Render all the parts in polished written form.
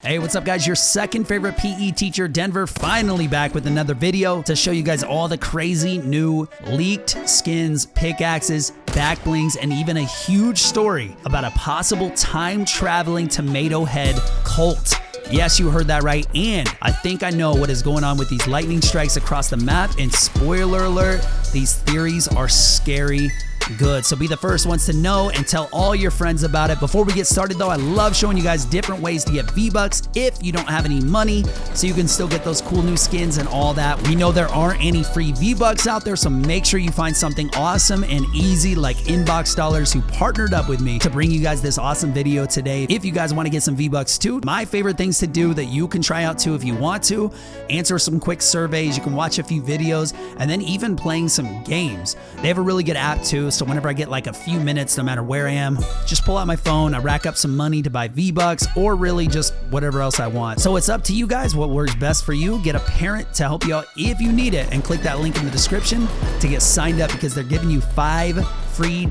Hey, what's up guys? Your second favorite PE teacher, Denver, finally back with another video to show you guys all the crazy new leaked skins, pickaxes, back blings, and even a huge story about a possible time-traveling tomato head cult. Yes, you heard that right, and I think I know what is going on with these lightning strikes across the map, and spoiler alert, these theories are scary good. So be the first ones to know and tell all your friends about it. Before we get started though, I love showing you guys different ways to get V-Bucks if you don't have any money, so you can still get those cool new skins and all that. We know there aren't any free V-Bucks out there, so make sure you find something awesome and easy like Inbox Dollars, who partnered up with me to bring you guys this awesome video today. If you guys want to get some V-Bucks too, my favorite things to do that you can try out too if you want to, answer some quick surveys, you can watch a few videos, and then even playing some games. They have a really good app too, so whenever I get like a few minutes, no matter where I am, just pull out my phone, I rack up some money to buy V-Bucks or really just whatever else I want. So it's up to you guys what works best for you. Get a parent to help you out if you need it, and click that link in the description to get signed up, because they're giving you $5 free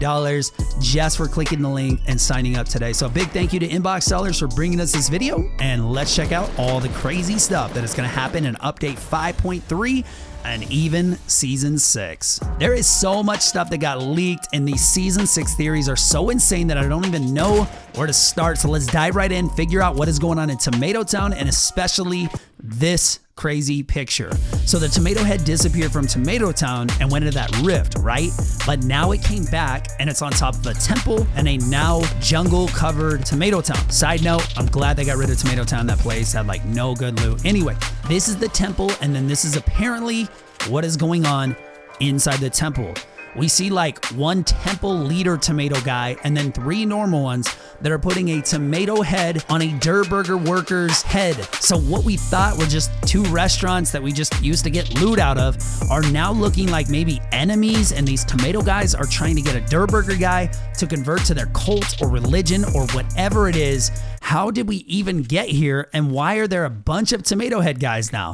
just for clicking the link and signing up today. So a big thank you to Inbox Dollars for bringing us this video, and let's check out all the crazy stuff that is going to happen in update 5.3 and even season 6. There is so much stuff that got leaked, and these season 6 theories are so insane that I don't even know where to start. So let's dive right in, figure out what is going on in Tomato Town, and especially this crazy picture. So the tomato head disappeared from Tomato Town and went into that rift, right? But now it came back and it's on top of a temple and a now jungle covered Tomato Town. Side note, I'm glad they got rid of Tomato Town. That place had like no good loot. Anyway, this is the temple, and then this is apparently what is going on inside the temple. We see like one temple leader tomato guy and then 3 normal ones that are putting a tomato head on a Durr Burger worker's head. So what we thought were just 2 restaurants that we just used to get loot out of are now looking like maybe enemies, and these tomato guys are trying to get a Durr Burger guy to convert to their cult or religion or whatever it is. How did we even get here, and why are there a bunch of tomato head guys now?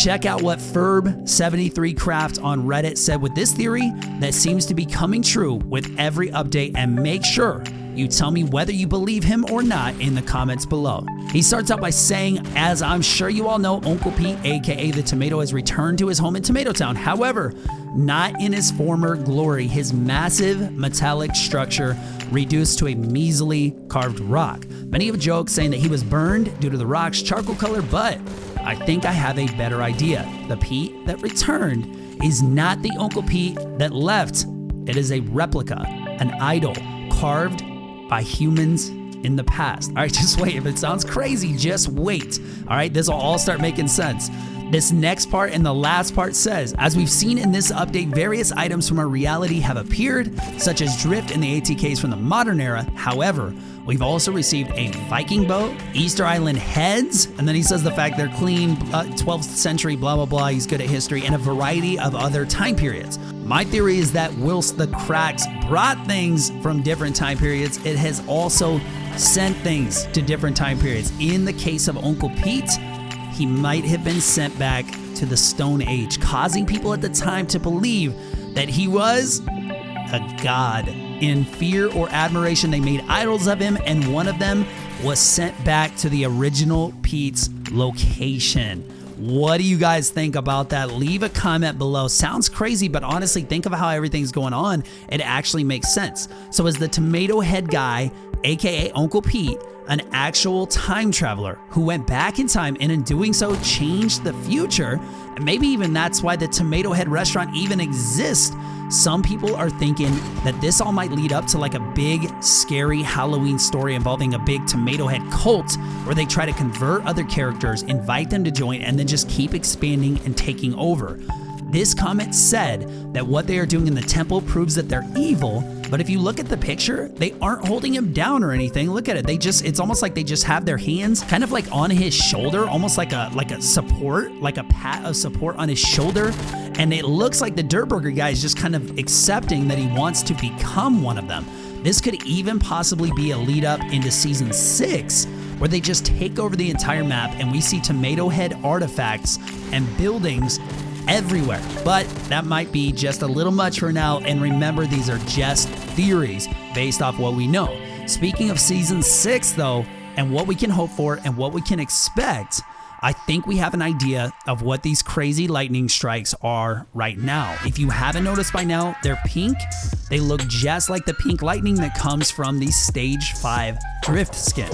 Check out what Ferb73Craft on Reddit said with this theory that seems to be coming true with every update, and make sure you tell me whether you believe him or not in the comments below. He starts out by saying, as I'm sure you all know, Uncle Pete, aka the Tomato, has returned to his home in Tomato Town. However, not in his former glory. His massive metallic structure reduced to a measly carved rock. Many have joked saying that he was burned due to the rock's charcoal color, but I think I have a better idea. The Pete that returned is not the Uncle Pete that left. It is a replica, an idol carved by humans in the past. All right, just wait. If it sounds crazy, just wait. All right, this will all start making sense. This next part and the last part says, as we've seen in this update, various items from our reality have appeared, such as drift in the ATKs from the modern era. However, we've also received a Viking boat, Easter Island heads, and then he says the fact they're clean, 12th century, blah, blah, blah. He's good at history, and a variety of other time periods. My theory is that whilst the cracks brought things from different time periods, it has also sent things to different time periods. In the case of Uncle Pete, he might have been sent back to the Stone Age, causing people at the time to believe that he was a god. In fear or admiration, they made idols of him, and one of them was sent back to the original Pete's location. What do you guys think about that? Leave a comment below. Sounds crazy, but honestly, think of how everything's going on. It actually makes sense. So is the tomato head guy, aka Uncle Pete, an actual time traveler who went back in time and in doing so changed the future? And maybe even that's why the Tomato Head restaurant even exists. Some people are thinking that this all might lead up to like a big, scary Halloween story involving a big Tomato Head cult, where they try to convert other characters, invite them to join, and then just keep expanding and taking over. This comment said that what they are doing in the temple proves that they're evil, but if you look at the picture, they aren't holding him down or anything. Look at it. It's almost like they just have their hands kind of like on his shoulder, almost like a support, like a pat of support on his shoulder. And it looks like the Durr Burger guy is just kind of accepting that he wants to become one of them. This could even possibly be a lead up into season 6, where they just take over the entire map and we see tomato head artifacts and buildings everywhere. But that might be just a little much for now, and remember, these are just theories based off what we know. Speaking of season 6 though, and what we can hope for and what we can expect, I think we have an idea of what these crazy lightning strikes are right now. If you haven't noticed by now, they're pink. They look just like the pink lightning that comes from the Stage 5 Drift skin.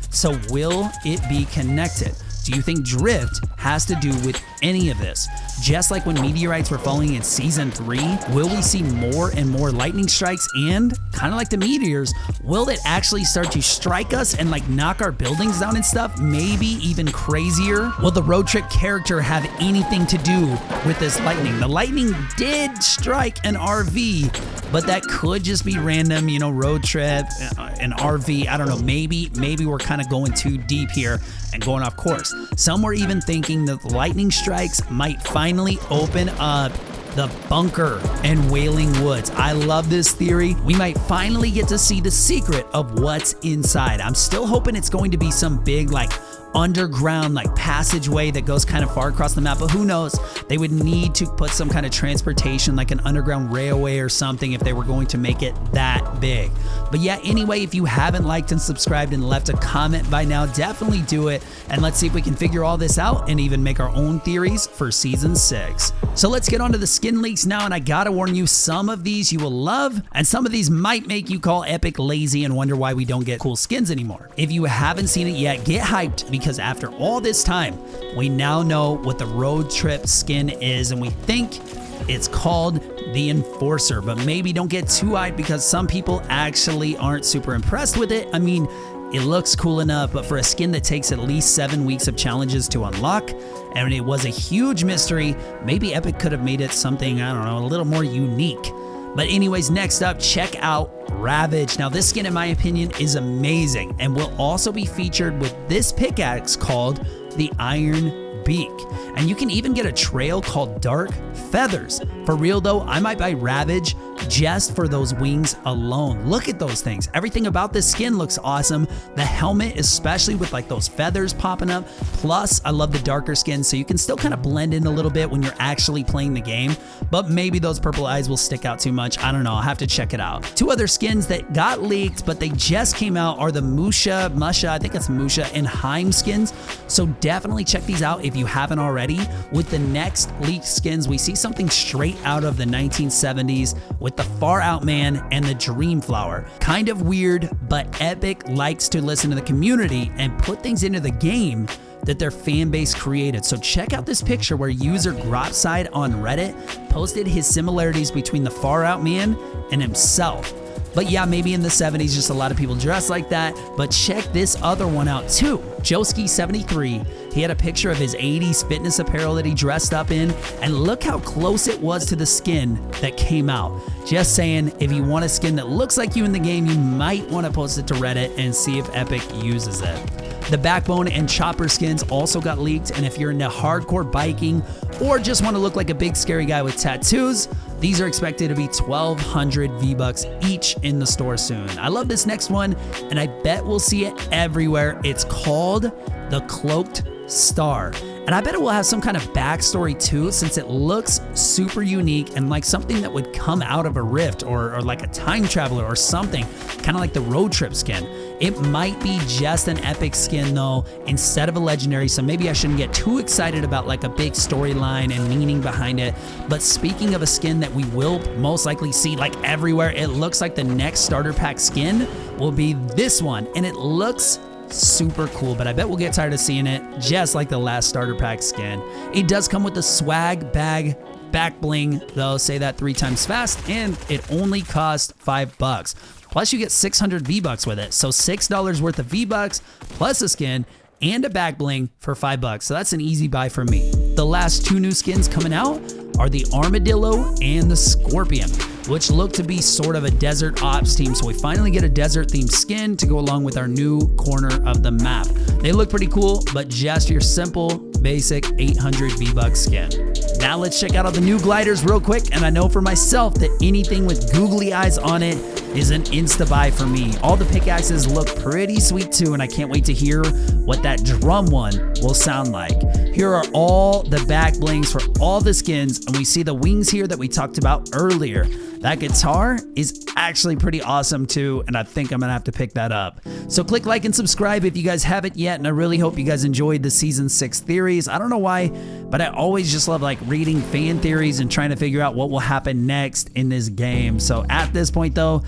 So will it be connected? Do you think Drift has to do with any of this? Just like when meteorites were falling in Season 3, will we see more and more lightning strikes? And kind of like the meteors, will it actually start to strike us and like knock our buildings down and stuff? Maybe even crazier? Will the road trip character have anything to do with this lightning? The lightning did strike an RV, but that could just be random, you know, road trip, an RV. I don't know, maybe we're kind of going too deep here and going off course. Some were even thinking that the lightning strikes might finally open up the bunker in Wailing Woods. I love this theory. We might finally get to see the secret of what's inside. I'm still hoping it's going to be some big like underground like passageway that goes kind of far across the map, but who knows? They would need to put some kind of transportation like an underground railway or something if they were going to make it that big. But yeah, anyway, if you haven't liked and subscribed and left a comment by now, definitely do it, and let's see if we can figure all this out and even make our own theories for Season 6. So let's get on to the skin leaks now, and I gotta warn you, some of these you will love and some of these might make you call Epic lazy and wonder why we don't get cool skins anymore. If you haven't seen it yet, get hyped, because after all this time, we now know what the road trip skin is, and we think it's called the Enforcer. But maybe don't get too hyped, because some people actually aren't super impressed with it. I mean, it looks cool enough, but for a skin that takes at least 7 weeks of challenges to unlock, and it was a huge mystery, maybe Epic could have made it something, I don't know, a little more unique. But anyways, next up, check out Ravage. Now this skin, in my opinion, is amazing and will also be featured with this pickaxe called the Iron Beak. And you can even get a trail called Dark Feathers. For real though, I might buy Ravage just for those wings alone. Look at those things. Everything about this skin looks awesome. The helmet, especially with like those feathers popping up. Plus, I love the darker skin, so you can still kind of blend in a little bit when you're actually playing the game. But maybe those purple eyes will stick out too much. I don't know. I'll have to check it out. Two other skins that got leaked, but they just came out are the Musha, I think it's Musha, and Heim skins. So definitely check these out if you haven't already. With the next leaked skins, we see something straight out of the 1970s with the Far Out Man and the Dream Flower. Kind of weird, but Epic likes to listen to the community and put things into the game that their fan base created. So check out this picture where user Gropside on Reddit posted his similarities between the Far Out Man and himself. But yeah, maybe in the 70s, just a lot of people dressed like that. But check this other one out too. Joski73, he had a picture of his 80s fitness apparel that he dressed up in, and look how close it was to the skin that came out. Just saying, if you want a skin that looks like you in the game, you might want to post it to Reddit and see if Epic uses it. The Backbone and Chopper skins also got leaked, and if you're into hardcore biking or just want to look like a big scary guy with tattoos, these are expected to be 1,200 V-Bucks each in the store soon. I love this next one, and I bet we'll see it everywhere. It's called the Cloaked Star. And I bet it will have some kind of backstory too, since it looks super unique and like something that would come out of a rift or like a time traveler or something, kind of like the road trip skin. It might be just an epic skin though, instead of a legendary, so maybe I shouldn't get too excited about like a big storyline and meaning behind it. But speaking of a skin that we will most likely see like everywhere, it looks like the next starter pack skin will be this one, and it looks super cool, but I bet we'll get tired of seeing it, just like the last starter pack skin. It does come with the swag bag back bling though, say that 3 times fast, and it only costs $5. Plus you get 600 V-Bucks with it, so $6 worth of V-Bucks plus a skin and a back bling for $5. So that's an easy buy for me. The last 2 new skins coming out are the Armadillo and the Scorpion, which look to be sort of a desert ops team. So we finally get a desert themed skin to go along with our new corner of the map. They look pretty cool, but just your simple, basic 800 V-Bucks skin. Now let's check out all the new gliders real quick. And I know for myself that anything with googly eyes on it is an insta buy for me. All the pickaxes look pretty sweet too, and I can't wait to hear what that drum one will sound like. Here are all the back blings for all the skins, and we see the wings here that we talked about earlier. That guitar is actually pretty awesome too, and I think I'm gonna have to pick that up. So click like and subscribe if you guys haven't yet, and I really hope you guys enjoyed the season 6 theories. I don't know why, but I always just love like reading fan theories and trying to figure out what will happen next in this game. So at this point though,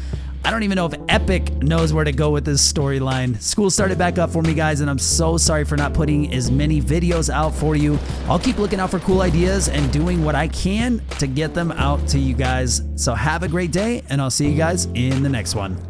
I don't even know if Epic knows where to go with this storyline. School started back up for me, guys, and I'm so sorry for not putting as many videos out for you. I'll keep looking out for cool ideas and doing what I can to get them out to you guys. So have a great day, and I'll see you guys in the next one.